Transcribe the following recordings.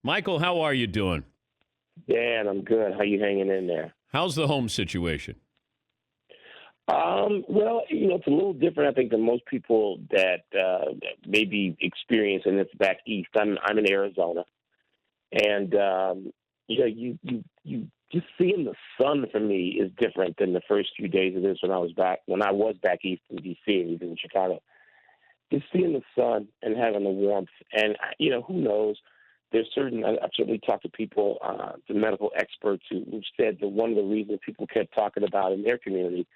Michael, how are you doing? Dan, I'm good. How you hanging in there? How's the home situation? Well, it's a little different, I think, than most people that maybe experience, and it's back east. I'm in Arizona, and you just seeing the sun for me is different than the first few days of this when I was back east in D.C. and even in Chicago. Just seeing the sun and having the warmth, and who knows? There's I've certainly talked to people, the medical experts who said that one of the reasons people kept talking about in their community,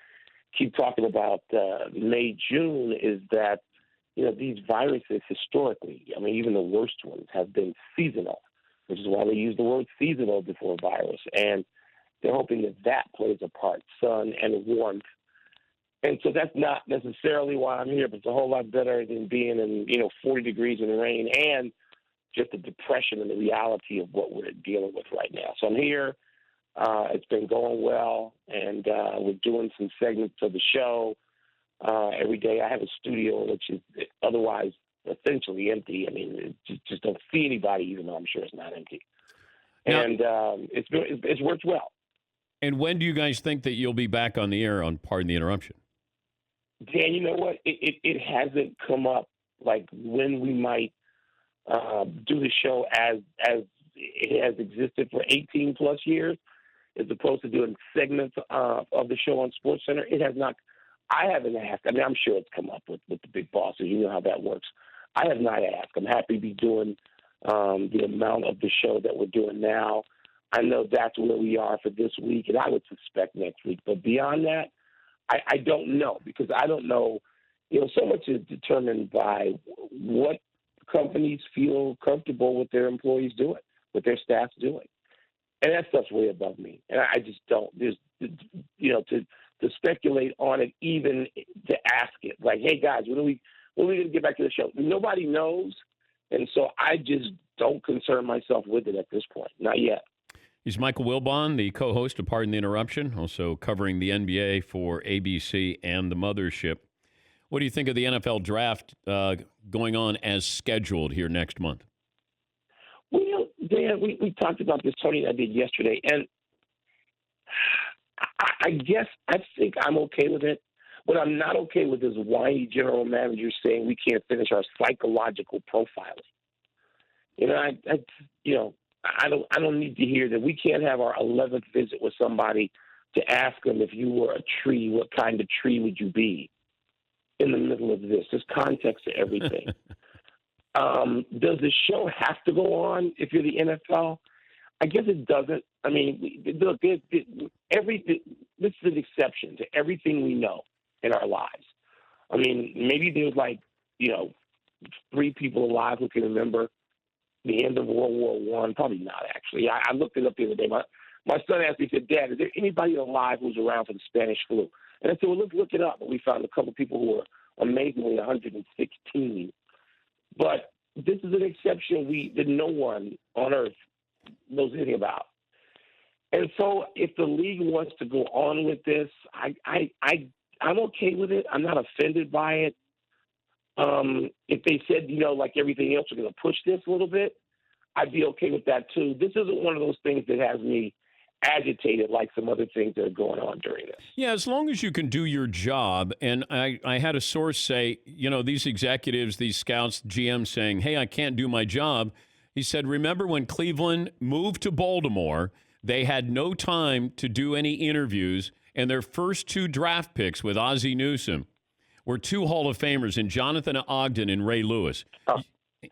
keep talking about May, June, is that, these viruses historically, even the worst ones have been seasonal, which is why they use the word seasonal before virus. And they're hoping that plays a part, sun and warmth. And so that's not necessarily why I'm here, but it's a whole lot better than being in, 40 degrees in the rain and just the depression and the reality of what we're dealing with right now. So I'm here. It's been going well, and we're doing some segments of the show every day. I have a studio which is otherwise essentially empty. Just don't see anybody, even though I'm sure it's not empty. Now, And it's worked well. and when do you guys think that you'll be back on the air on Pardon the Interruption? Dan, you know what? It hasn't come up like when we might do the show as it has existed for 18 plus years, as opposed to doing segments of the show on SportsCenter. It has not. I haven't asked. I'm sure it's come up with the big bosses. You know how that works. I have not asked. I'm happy to be doing the amount of the show that we're doing now. I know that's where we are for this week, and I would suspect next week. But beyond that, I don't know, because I don't know. So much is determined by what companies feel comfortable with their employees doing, with their staffs doing. And that stuff's way above me. And I just don't. There's, to speculate on it, even to ask it, like, hey, guys, when are we going to get back to the show? Nobody knows. And so I just don't concern myself with it at this point. Not yet. He's Michael Wilbon, the co-host of Pardon the Interruption, also covering the NBA for ABC and the Mothership. What do you think of the NFL draft going on as scheduled here next month? Well, Dan, we talked about this, Tony and I did yesterday, and I think I'm okay with it. What I'm not okay with is whiny general managers saying we can't finish our psychological profiling. I don't need to hear that we can't have our 11th visit with somebody to ask them, if you were a tree, what kind of tree would you be in the middle of this? There's context to everything. Does the show have to go on if you're the NFL? I guess it doesn't. Look, this is an exception to everything we know in our lives. Maybe there's 3 people alive who can remember the end of World War One. Probably not, actually. I looked it up the other day. My son asked me, he said, Dad, is there anybody alive who's around for the Spanish flu? And I said, well, let's look it up. And we found a couple of people who were amazingly 116. But this is an exception that no one on earth knows anything about. And so if the league wants to go on with this, I'm okay with it. I'm not offended by it. If they said, like everything else, we're going to push this a little bit, I'd be okay with that too. This isn't one of those things that has me agitated like some other things that are going on during this. Yeah, as long as you can do your job. And I had a source say, these executives, these scouts, GM saying, hey, I can't do my job. He said, remember when Cleveland moved to Baltimore, they had no time to do any interviews, and their first 2 draft picks with Ozzie Newsome were 2 Hall of Famers in Jonathan Ogden and Ray Lewis. Oh,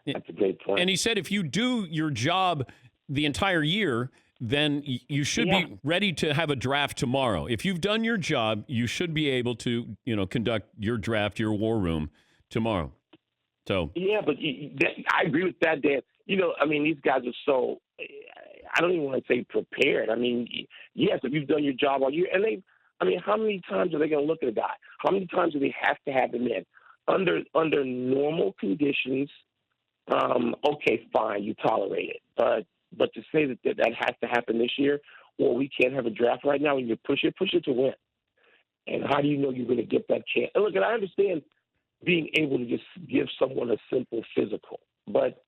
that's a great point. And he said if you do your job the entire year, then you should be ready to have a draft tomorrow. If you've done your job, you should be able to, conduct your draft, your war room tomorrow. So yeah, but I agree with that, Dan. These guys are so, I don't even want to say prepared. Yes, if you've done your job all year, and how many times are they going to look at a guy? How many times do they have to have him in? Under normal conditions, okay, fine, you tolerate it. But to say that has to happen this year, or we can't have a draft right now, and you push it to win. And how do you know you're going to get that chance? And look, and I understand being able to just give someone a simple physical, but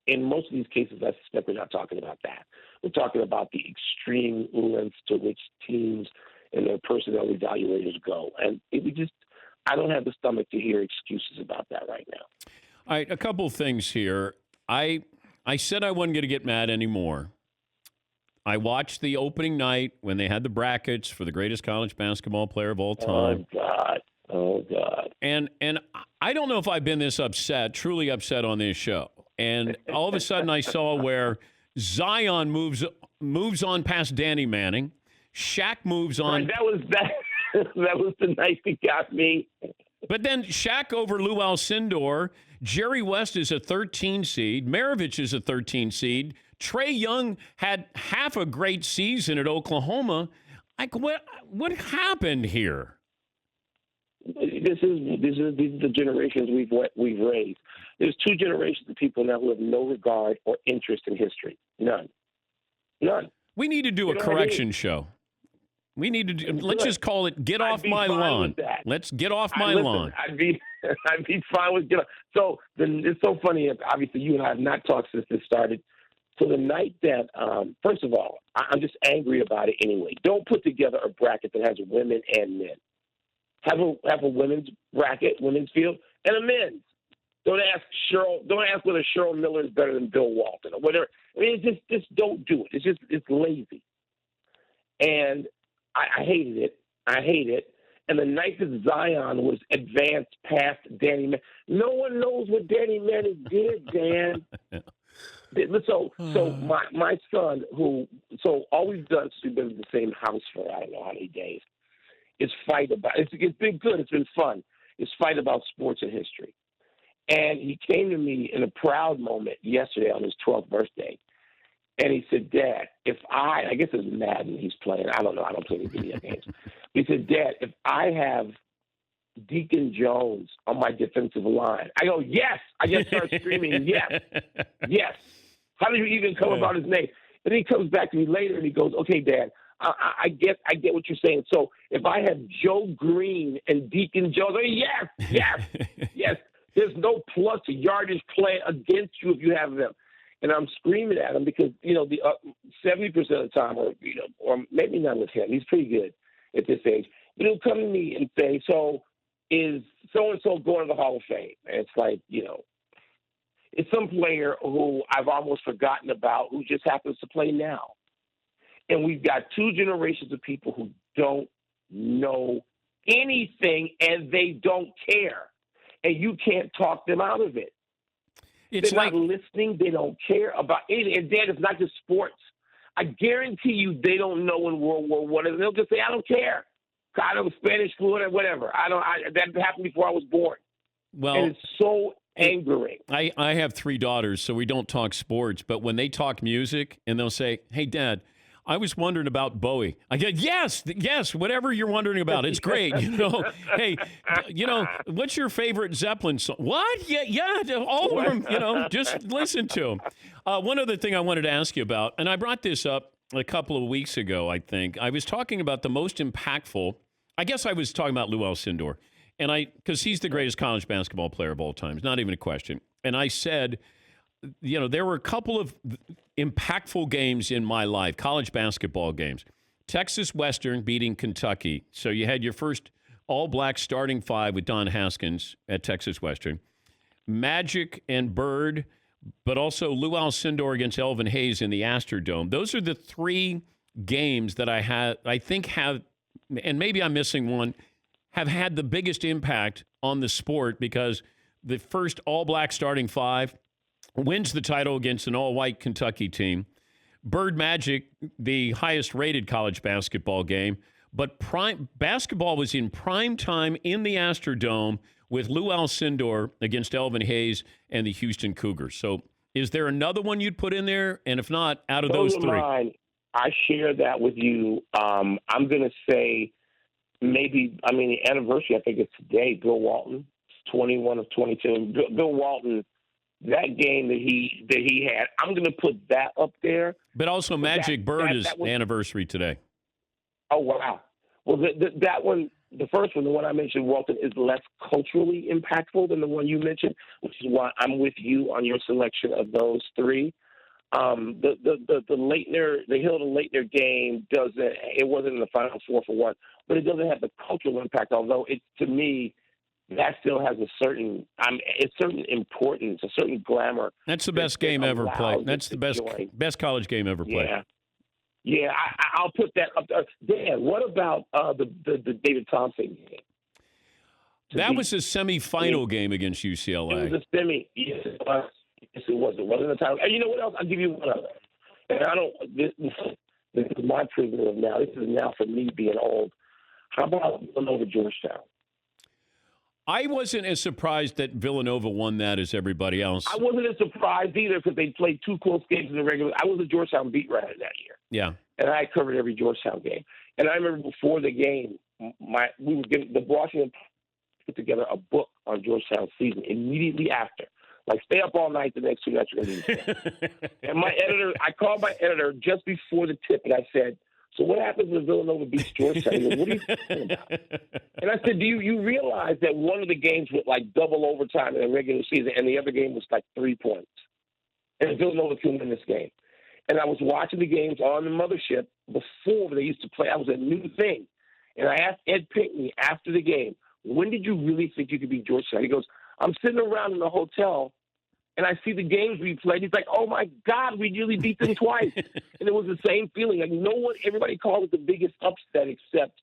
in most of these cases, I suspect we're not talking about that. We're talking about the extreme lengths to which teams and their personnel evaluators go. And I don't have the stomach to hear excuses about that right now. All right, a couple of things here. I said I wasn't going to get mad anymore. I watched the opening night when they had the brackets for the greatest college basketball player of all time. Oh, God. And I don't know if I've been this truly upset on this show. And all of a sudden I saw where Zion moves on past Danny Manning. Shaq moves on. That was the night that got me. But then Shaq over Lou Alcindor. Jerry West is a 13 seed. Maravich is a 13 seed. Trae Young had half a great season at Oklahoma. Like, what happened here? These are the generations we've raised. There's two generations of people now who have no regard or interest in history. None. We need to do a correction show. We need to let's just call it "Get Off My Lawn." Let's get off my lawn. I'd be fine with So it's so funny. Obviously, you and I have not talked since this started. So the night that, first of all, I'm just angry about it anyway. Don't put together a bracket that has women and men. Have a women's bracket, women's field, and a men's. Don't ask whether Cheryl Miller is better than Bill Walton or whatever. I mean, just don't do it. It's lazy. And I hated it. I hate it. And the night that Zion was advanced past Danny Manning, no one knows what Danny Manning did, Dan. So my son, all we've done since we've been in the same house for I don't know how many days, is fight about. It's been good. It's been fun. It's fight about sports and history. And he came to me in a proud moment yesterday on his 12th birthday. And he said, Dad, I guess it's Madden he's playing. I don't know. I don't play any video games. He said, Dad, if I have Deacon Jones on my defensive line, I go, yes. I just start screaming, yes. How did you even come about his name? And he comes back to me later and he goes, okay, Dad, I get what you're saying. So if I have Joe Green and Deacon Jones, yes. There's no plus yardage play against you if you have them. And I'm screaming at him because, the 70% of the time, or maybe not with him, he's pretty good at this age. But he'll come to me and say, so is so-and-so going to the Hall of Fame? And it's like, it's some player who I've almost forgotten about who just happens to play now. And we've got two generations of people who don't know anything and they don't care. And you can't talk them out of it. They're not listening. They don't care about it. And Dan, it's not just sports. I guarantee you they don't know when World War I is. They'll just say, I don't care. I know Spanish fluent or whatever. That happened before I was born. Well, and it's so angering. I have 3 daughters, so we don't talk sports. But when they talk music and they'll say, hey, Dad, I was wondering about Bowie. I get, yes, whatever you're wondering about. It's great. Hey, what's your favorite Zeppelin song? What? Yeah, all of them, just listen to them. One other thing I wanted to ask you about, and I brought this up a couple of weeks ago, I think. I was talking about the most impactful, I guess I was talking about Lou Alcindor, because he's the greatest college basketball player of all time. It's not even a question. And I said, there were a couple of impactful games in my life, college basketball games. Texas Western beating Kentucky. So you had your first all-black starting 5 with Don Haskins at Texas Western. Magic and Bird, but also Lou Alcindor against Elvin Hayes in the Astrodome. Those are the 3 games that I think have, and maybe I'm missing one, have had the biggest impact on the sport because the first all-black starting 5 wins the title against an all-white Kentucky team. Bird Magic, the highest-rated college basketball game. But basketball was in prime time in the Astrodome with Lou Alcindor against Elvin Hayes and the Houston Cougars. So is there another one you'd put in there? And if not, out of those 3? Mine. I share that with you. I'm going to say the anniversary, I think it's today, Bill Walton, 21 of 22. Bill Walton, that game that he had, I'm going to put that up there. But also Magic Bird is anniversary today. Oh, wow. Well, that one the first one, the one I mentioned, Walton, is less culturally impactful than the one you mentioned, which is why I'm with you on your selection of those three. The Leitner, the Hill to Leitner game it wasn't in the Final Four for one, but it doesn't have the cultural impact. Although to me, that still has a certain importance, a certain glamour. That's the best game ever played. That's the best college game ever played. Yeah. I'll put that up there. Dan, what about the David Thompson game? That was a semifinal game against UCLA. It was a semi. Yes, it was. Yes, it was. It wasn't a time. And you know what else? I'll give you one other. And I don't. This is my privilege now. This is now for me being old. How about Villanova Georgetown? I wasn't as surprised that Villanova won that as everybody else. I wasn't as surprised either because they played two close games in the regular. I was a Georgetown beat writer that year. Yeah. And I covered every Georgetown game. And I remember before the game, we were getting the Washington put together a book on Georgetown's season immediately after. Like, stay up all night the next 2 nights you're going to be. And I called my editor just before the tip, and I said, so what happens when Villanova beats Georgetown? He goes, what are you talking about? And I said, do you realize that one of the games was like double overtime in the regular season, and the other game was like 3 points? And Villanova can win this game. And I was watching the games on the mothership before they used to play. That was a new thing. And I asked Ed Pinckney after the game, when did you really think you could beat Georgetown? He goes, I'm sitting around in the hotel, and I see the games we played. He's like, oh, my God, we nearly beat them twice. And it was the same feeling. Like, everybody called it the biggest upset except,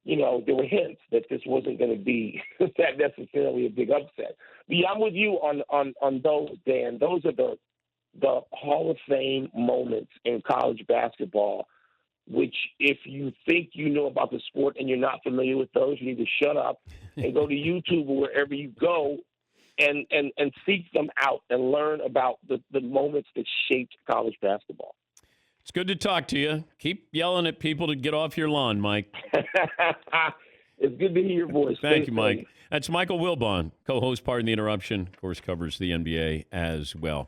there were hints that this wasn't going to be that necessarily a big upset. But yeah, I'm with you on those, Dan. Those are the Hall of Fame moments in college basketball, which if you think you know about the sport and you're not familiar with those, you need to shut up and go to YouTube or wherever you go and seek them out and learn about the moments that shaped college basketball. It's good to talk to you. Keep yelling at people to get off your lawn, Mike. It's good to hear your voice. Thank you, Mike. That's Michael Wilbon, co-host, Pardon the Interruption. Of course, covers the NBA as well.